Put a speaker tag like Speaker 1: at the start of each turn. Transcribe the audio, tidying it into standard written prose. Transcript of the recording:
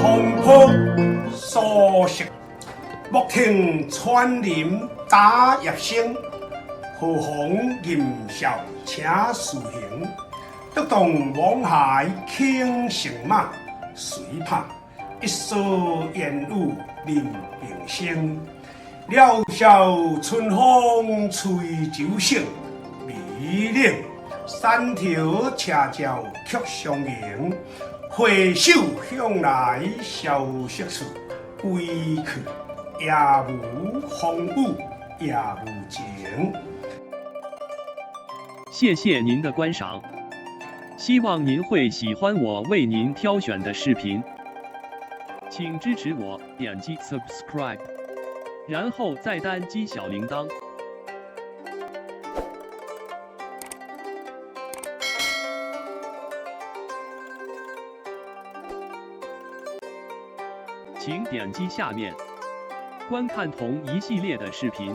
Speaker 1: 风波所食，莫听穿林打叶声，何妨吟啸且徐行。得动往海倾城马，随拍一蓑烟雨任平生。料峭春风吹酒醒，迷岭山条车照曲相迎。回首向来萧瑟处，归去也无风雨也无晴。
Speaker 2: 谢谢您的观赏，希望您会喜欢我为您挑选的视频，请支持我，点击 subscribe， 然后再单击小铃铛。请点击下面观看同一系列的视频。